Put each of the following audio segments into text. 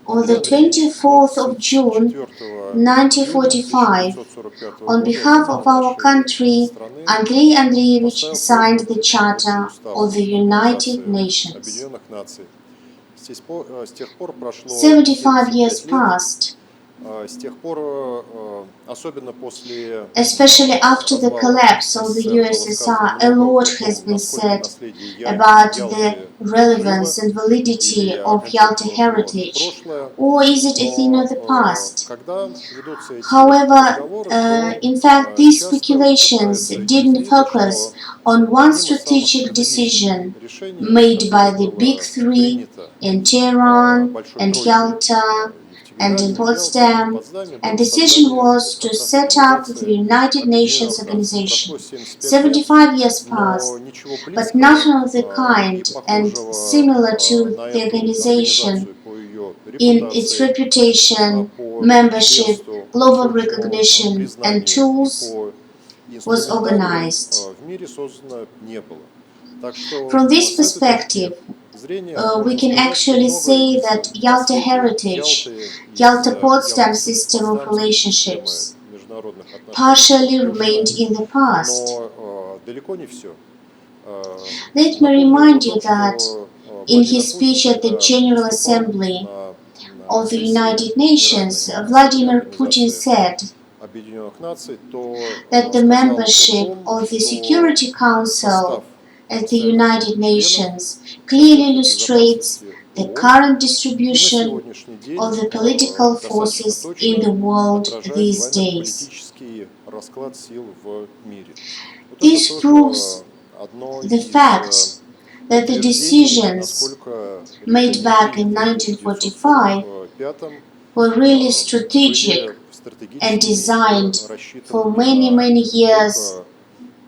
On the 24th of June 1945, on behalf of our country, Andrei Andreevich signed the Charter of the United Nations. 75 years passed. Especially after the collapse of the USSR, a lot has been said about the relevance and validity of Yalta heritage, or is it a thing of the past? However, in fact, these speculations didn't focus on one strategic decision made by the Big Three in Tehran and Yalta and in Potsdam, and decision was to set up the United Nations Organization. 75 years passed, but nothing of the kind and similar to the organization in its reputation, membership, global recognition, and tools was organized. From this perspective, we can actually say that Yalta heritage, Yalta-Potsdam system of relationships, partially remained in the past. Let me remind you that in his speech at the General Assembly of the United Nations, Vladimir Putin said that the membership of the Security Council at the United Nations clearly illustrates the current distribution of the political forces in the world these days. This proves the fact that the decisions made back in 1945 were really strategic and designed for many, many years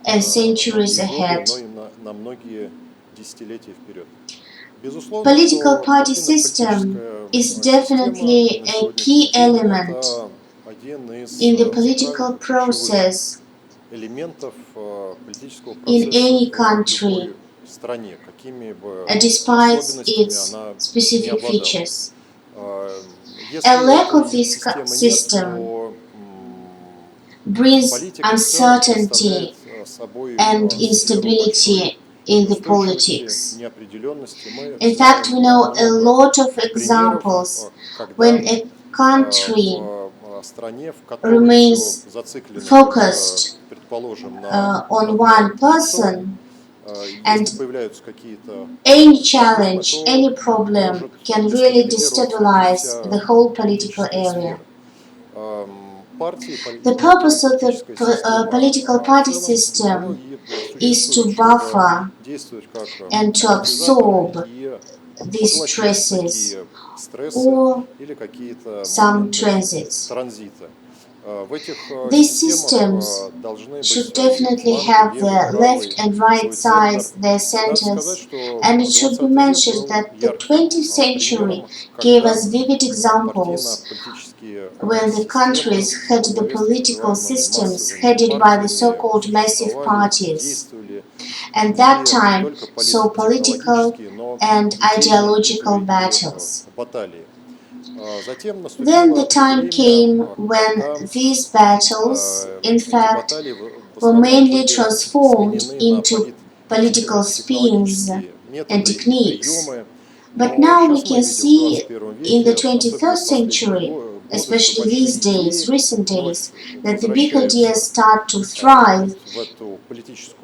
and centuries ahead. Political party system is definitely a key element in the political process in any country, despite its specific features. A lack of this system brings uncertainty and instability in the politics. In fact, we know a lot of examples when a country remains focused on one person, and any challenge, any problem can really destabilize the whole political area. The purpose of the political party system is to buffer and to absorb these stresses or some transits. These systems should definitely have their left and right sides, their centers, and it should be mentioned that the 20th century gave us vivid examples when the countries had the political systems headed by the so-called massive parties, and that time saw political and ideological battles. Then the time came when these battles, in fact, were mainly transformed into political spins and techniques. But now we can see in the 21st century, especially these days, recent days, that the big ideas start to thrive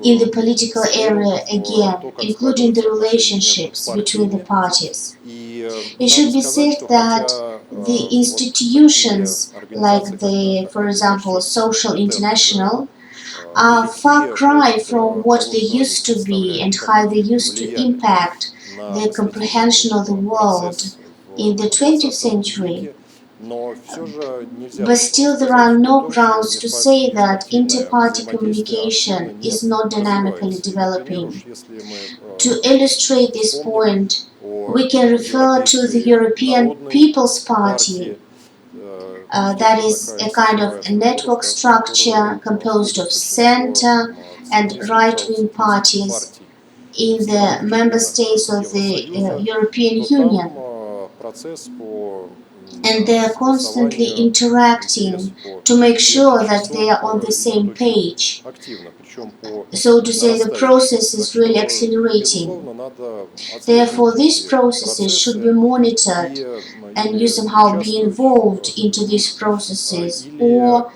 in the political area again, including the relationships between the parties. It should be said that the institutions like the, for example, Social International, are far cry from what they used to be and how they used to impact the comprehension of the world in the 20th century. But still there are no grounds to say that inter-party communication is not dynamically developing. To illustrate this point, we can refer to the European People's Party, that is a kind of a network structure composed of center and right-wing parties in the member states of the European Union. and they are constantly interacting to make sure that they are on the same page. So to say, the process is really accelerating. Therefore, these processes should be monitored and you somehow be involved into these processes, or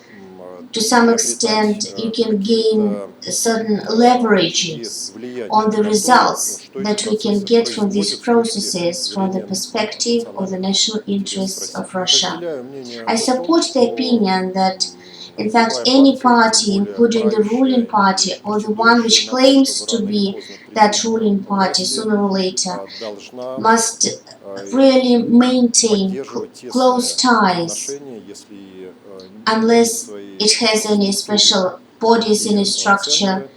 to some extent you can gain certain leverages on the results that we can get from these processes from the perspective of the national interests of Russia. I support the opinion that in fact any party, including the ruling party or the one which claims to be that ruling party, sooner or later must really maintain close ties unless it has any special bodies in its structure,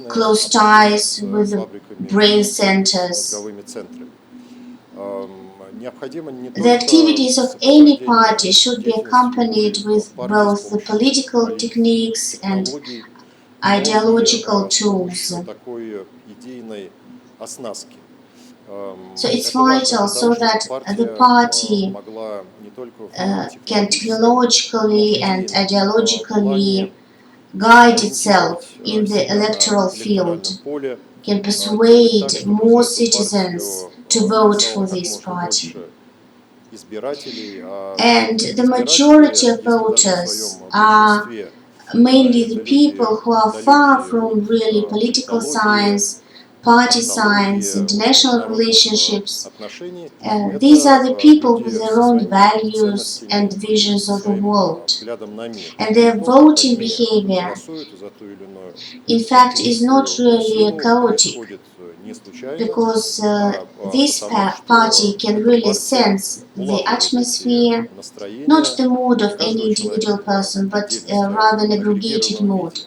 close ties with the brain centers. The activities of any party should be accompanied with both the political techniques and ideological tools. So it's vital so that the party can technologically and ideologically guide itself in the electoral field, can persuade more citizens to vote for this party. And the majority of voters are mainly the people who are far from really political science, party science, international relationships. These are the people with their own values and visions of the world. And their voting behavior, in fact, is not really chaotic, because this party can really sense the atmosphere, not the mood of any individual person, but rather an aggregated mood.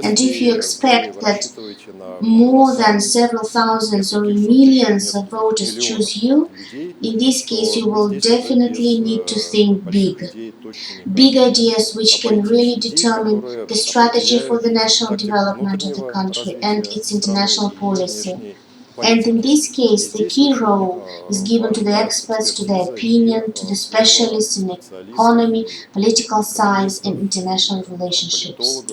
And if you expect that more than several thousands or millions of voters choose you, in this case you will definitely need to think big. Big ideas which can really determine the strategy for the national development of the country and its international policy. And in this case, the key role is given to the experts, to their opinion, to the specialists in economy, political science, and international relationships.